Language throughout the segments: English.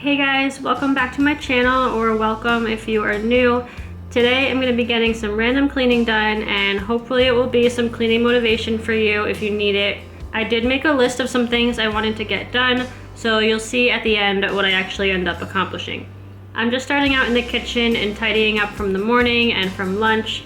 Hey guys, welcome back to my channel, or welcome if you are new. Today I'm going to be getting some random cleaning done, and hopefully it will be some cleaning motivation for you if you need it. I did make a list of some things I wanted to get done, so you'll see at the end what I actually end up accomplishing. I'm just starting out in the kitchen and tidying up from the morning and from lunch.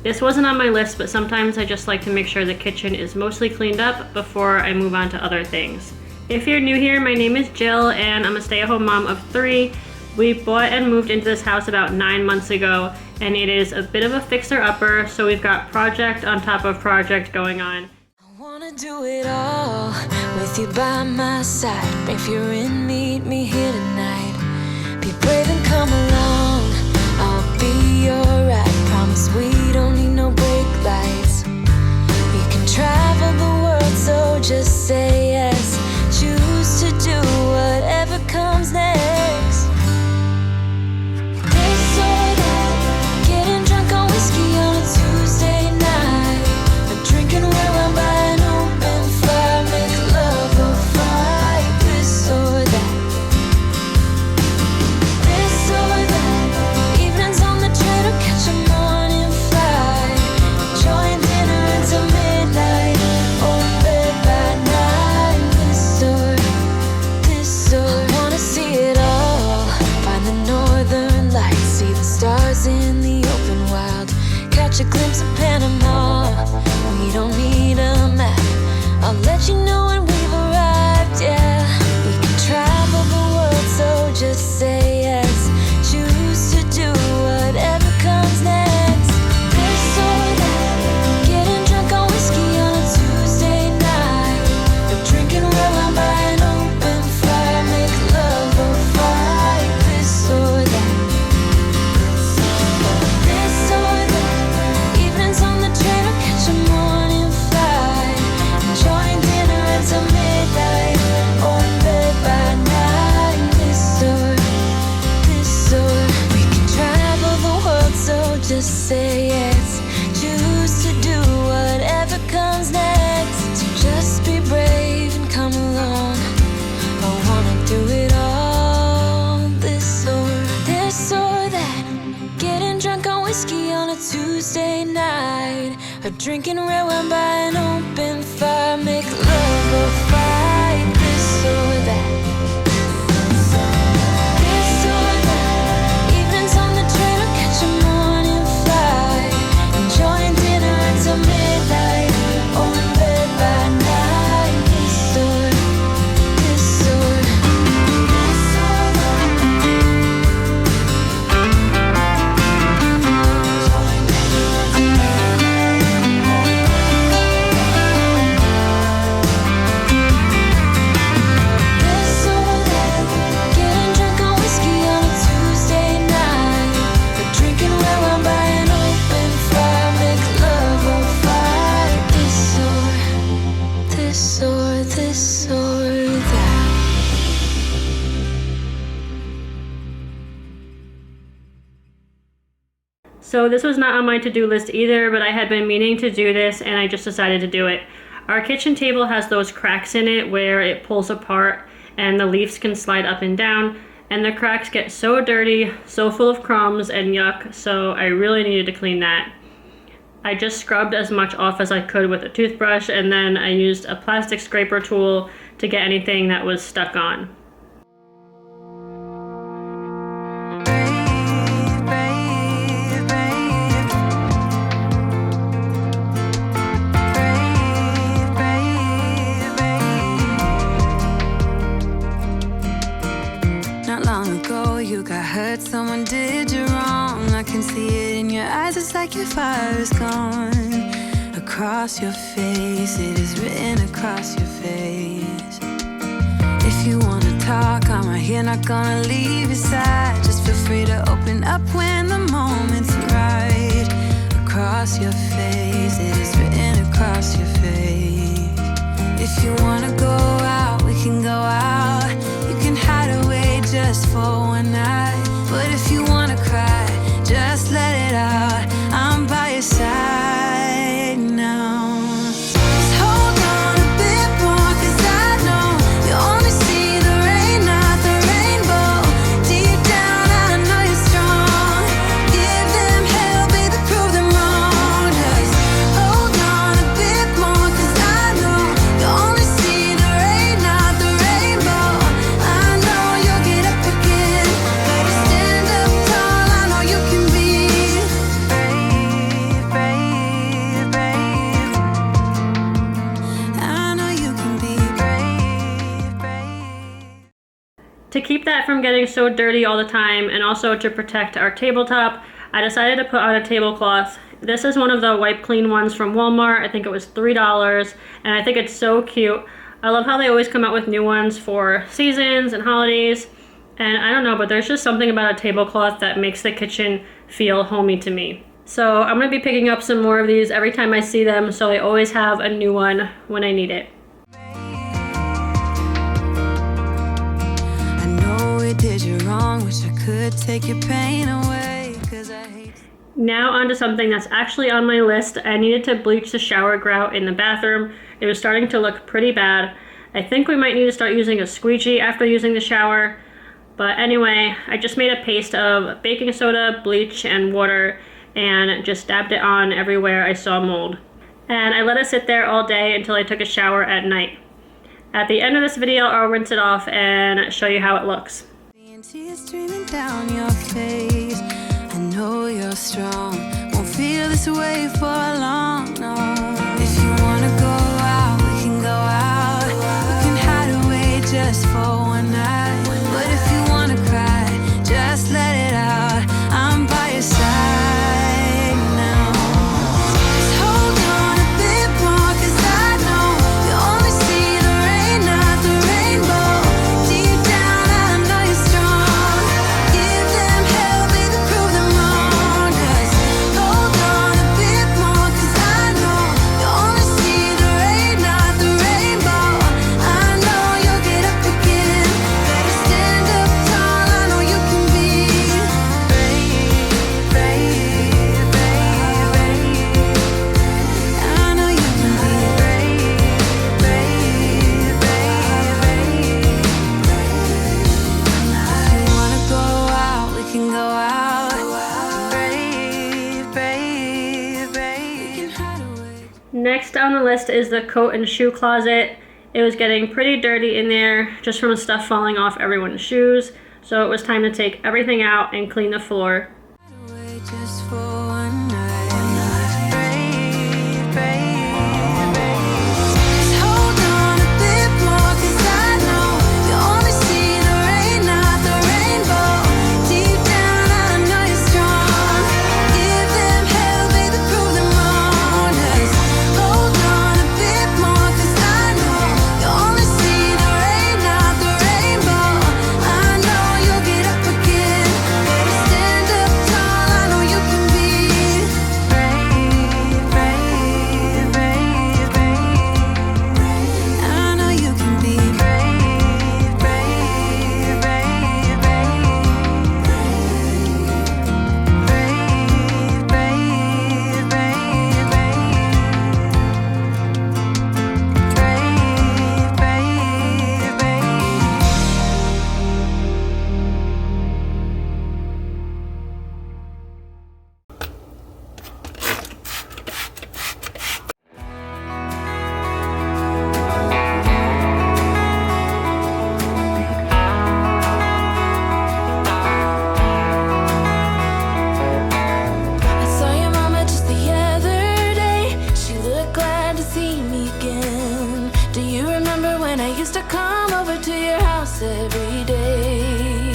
This wasn't on my list, but sometimes I just like to make sure the kitchen is mostly cleaned up before I move on to other things. If you're new here, my name is Jill and I'm a stay-at-home mom of 3. We bought and moved into this house about 9 months ago, and it is a bit of a fixer-upper, so we've got project on top of project going on. I wanna do it all with you by my side. If you're in, meet me here tonight. Be brave and come along, I'll be your ride. Promise we don't need no brake lights. We can travel the world, so just say yes. Choose to do whatever comes next. This or that, getting drunk on whiskey on a Tuesday night, or drinking red wine by an open fire, make love or fight. This or that, this or that, evenings on the train or catch a morning flight, enjoying dinner until midnight, or bed by night. This or I wanna see it all, find the northern lights, see the stars in the open wild, catch a glimpse of Panama. We don't need a map, I'll let you know when we've arrived, yeah. We can travel the world, so just say yes. Choose to do whatever comes next. This or that, getting drunk on whiskey on a Tuesday night, or drinking red wine by an open fire, make love or fight. This or that, this or that, evenings on the train or catch a morning flight, enjoying dinner until midnight, or in bed by night. This or we can travel the world, so just say yes. Choose to do whatever comes next. So just be brave and come along, I wanna do it all. This or that, getting drunk on whiskey on a Tuesday night, or drinking red wine by an open fire, make love or fight. This or that, this or that, evenings on the train or catch a morning flight, enjoying dinner until midnight, or in bed by night. This or So this was not on my to-do list either, but I had been meaning to do this and I just decided to do it. Our kitchen table has those cracks in it where it pulls apart and the leaves can slide up and down, and the cracks get so dirty, so full of crumbs and yuck, so I really needed to clean that. I just scrubbed as much off as I could with a toothbrush, and then I used a plastic scraper tool to get anything that was stuck on. You got hurt, someone did you wrong. I can see it in your eyes, it's like your fire is gone. Across your face, it is written across your face. If you wanna talk, I'm right here, not gonna leave your side. Just feel free to open up when the moment's right. Across your face, it is written across your face. If you wanna go out, we can go out. You can hide away just for one night. But if you wanna cry, just let it out. I'm by your side now. Just hold on a bit more, 'cause I know you only see the rain, not the rainbow. To keep that from getting so dirty all the time and also to protect our tabletop, I decided to put on a tablecloth. This is one of the wipe clean ones from Walmart. I think it was $3 and I think it's so cute. I love how they always come out with new ones for seasons and holidays. And I don't know, but there's just something about a tablecloth that makes the kitchen feel homey to me. So I'm gonna be picking up some more of these every time I see them, so I always have a new one when I need it. I know it did you wrong, wish I could take your pain away, 'cause I hate. Now onto something that's actually on my list. I needed to bleach the shower grout in the bathroom. It was starting to look pretty bad. I think we might need to start using a squeegee after using the shower. But anyway, I just made a paste of baking soda, bleach, and water and just dabbed it on everywhere I saw mold. And I let it sit there all day until I took a shower at night. At the end of this video, I'll rinse it off and show you how it looks. Tears streaming down your face. I know you're strong, won't feel this way for long, no. If you wanna go out, we can go out. We can hide away just for one night. But if you wanna cry, just let it out. I'm by your side now. Just hold on a bit more, 'cause I know you only see the rain, not the rainbow. Deep down, I know you're strong. Give them hell, baby, prove them wrong. Just hold on a bit more, 'cause I know you only see the rain, not the rainbow. I know you'll get up again. Better stand up tall, I know you can be brave, brave, brave, brave. I know you can be brave, brave, brave, brave. If you wanna go out, we can go out. Brave, brave, brave. We can hide away. Next on the list is the coat and shoe closet. It was getting pretty dirty in there just from stuff falling off everyone's shoes. So it was time to take everything out and clean the floor. Away just for one night. Brave, brave, brave. Just hold on a bit more, 'cause I know you only see the rain, not the rainbow. Deep down, I know you're strong. Give them hell, baby, prove them wrong. Just hold on a bit more, 'cause I know you only see the rain, not the rainbow. I know you'll get up again. Better stand up tall, I know you can be brave, brave, brave, brave. I know you can be brave, brave, brave, brave. Brave, brave, brave, brave. Brave, brave, brave. I saw your mama just the other day. She looked glad to see me again. Do you remember when I used to come over to your house every day?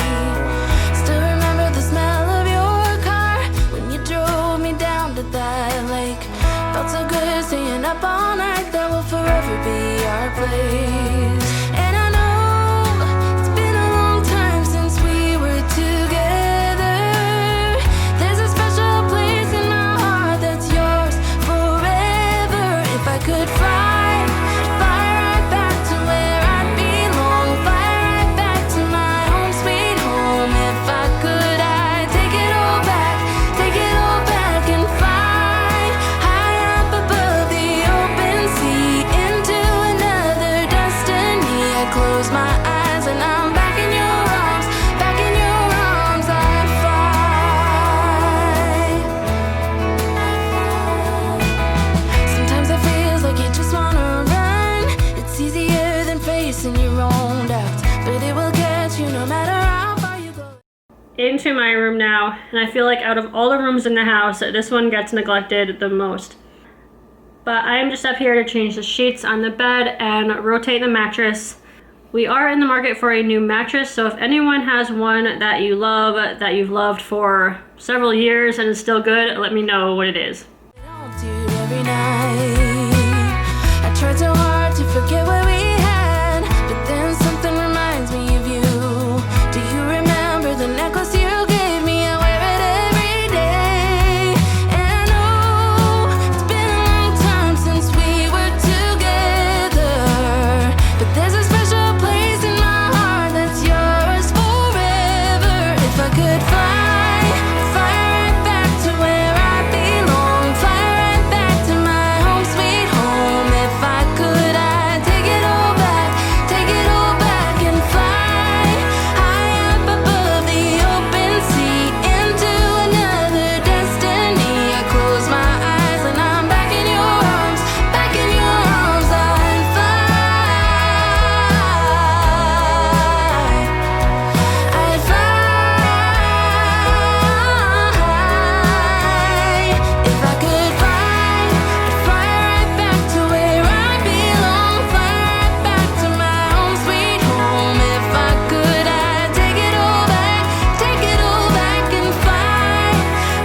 Still remember the smell of your car when you drove me down to that lake. Felt so good staying up all night. That will forever be our place. And I know it's been a long time since we were together. There's a special place in my heart that's yours forever. If I could fly right back to where I belong, fly right back to my home sweet home. If I could, I'd take it all back and fly high up above the open sea into another destiny. I close my eyes and I'm back in your arms, I'd fly. Sometimes it feels like you just wanna run. It's easier than facing your own doubts, but it will get you no matter how far you go. Into my room now, and I feel like out of all the rooms in the house, this one gets neglected the most. But I am just up here to change the sheets on the bed and rotate the mattress. We are in the market for a new mattress, so if anyone has one that you love, that you've loved for several years and is still good, let me know what it is. Every night, I tried so hard to forget what we had, but then something reminds me of you. Do you remember the necklace you gave me? I wear it every day. And oh, it's been a long time since we were together, but there's a special place in my heart that's yours forever. If I could fly right back to where I belong, fly right back to my home sweet home. If I could, I'd take it all back and fly high up above the open sea into another destiny. I close my eyes and I'm back in your arms, back in your arms. I'd fly, I'd fly. If I could fly, I'd fly right back to where I belong, fly right back to my home sweet home. If I could, I'd take it all back and fly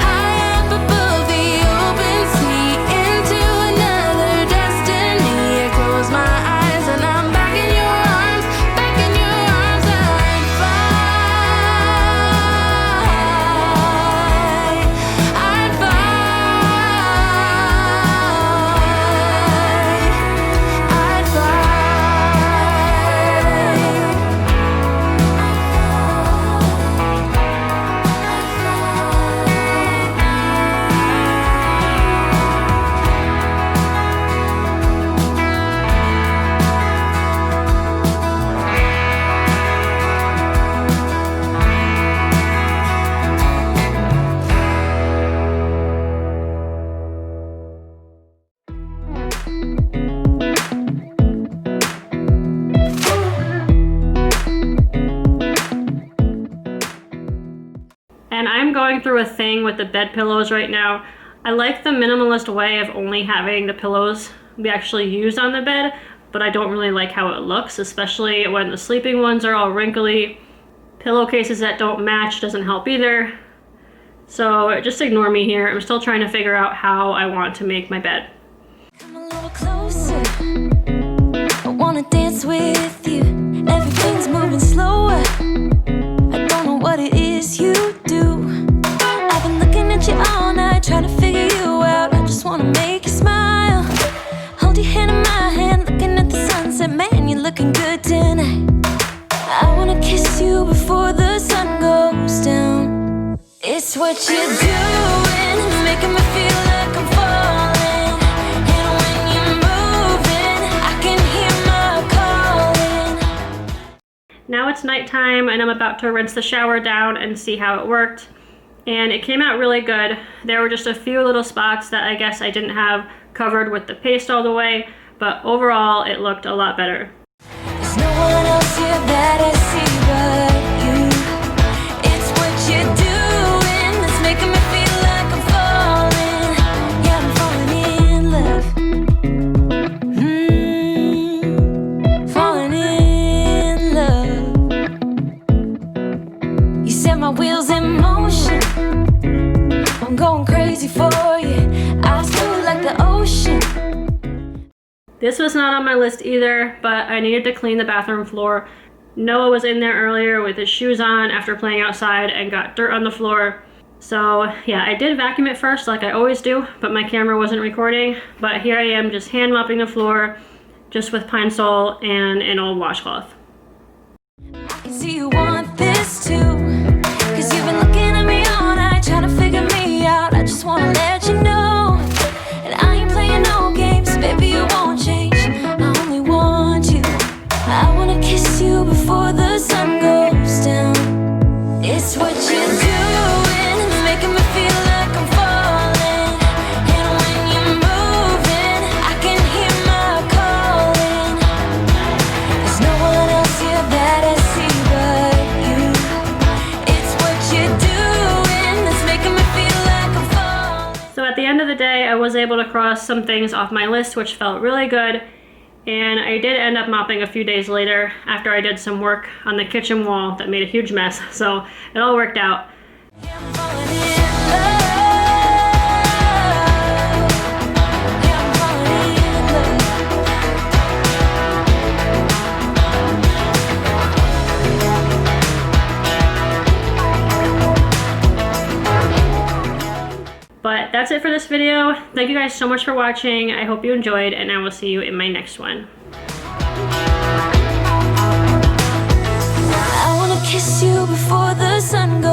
high up above the open sea into another destiny. I close my eyes and I'm back in your arms, back in your arms. I'd fly, I'd fly, I'd And I'm going through a thing with the bed pillows right now. I like the minimalist way of only having the pillows we actually use on the bed, but I don't really like how it looks, especially when the sleeping ones are all wrinkly. Pillowcases that don't match doesn't help either. So just ignore me here. I'm still trying to figure out how I want to make my bed. Come a little closer. I wanna dance with you. Everything's moving slower. I don't know what it is you do. I've been looking at you all night, trying to figure you out. I just wanna make you smile. Hold your hand in my hand, looking at the sunset. Man, you're looking good tonight. I wanna kiss you before the sun goes down. It's what you're doing, making me feel like I'm falling. And when you're moving, I can hear my calling. Now it's nighttime and I'm about to rinse the shower down and see how it worked. And it came out really good. There were just a few little spots that I guess I didn't have covered with the paste all the way, but overall it looked a lot better. There's no one else here that I see but you. It's what you're doing that's making me feel like I'm falling. Yeah, I'm falling in love. You set my wheels in motion. I'm going crazy for you. I feel like the ocean. This was not on my list either, but I needed to clean the bathroom floor. Noah was in there earlier with his shoes on after playing outside and got dirt on the floor. So yeah, I did vacuum it first like I always do, but my camera wasn't recording. But here I am just hand mopping the floor just with Pine Sol and an old washcloth. I can see you want this too, 'cause you've been looking at me all night, trying to figure me out. I just wanna let you know, and I ain't playing no games, baby, you won't change. I only want you. I wanna kiss you before the sun goes down. It's what you're doing, making me feel like I'm falling. And when you're moving, I can hear my calling. There's no one else here that I see but you. It's what you're doing that's making me feel like I'm falling. So at the end of the day, I was able to cross some things off my list, which felt really good. And I did end up mopping a few days later after I did some work on the kitchen wall that made a huge mess. So it all worked out. I'm falling in love. Yeah, I'm falling in love. But that's it for this video. Thank you guys so much for watching. I hope you enjoyed, and I will see you in my next one. I wanna kiss you before the sun goes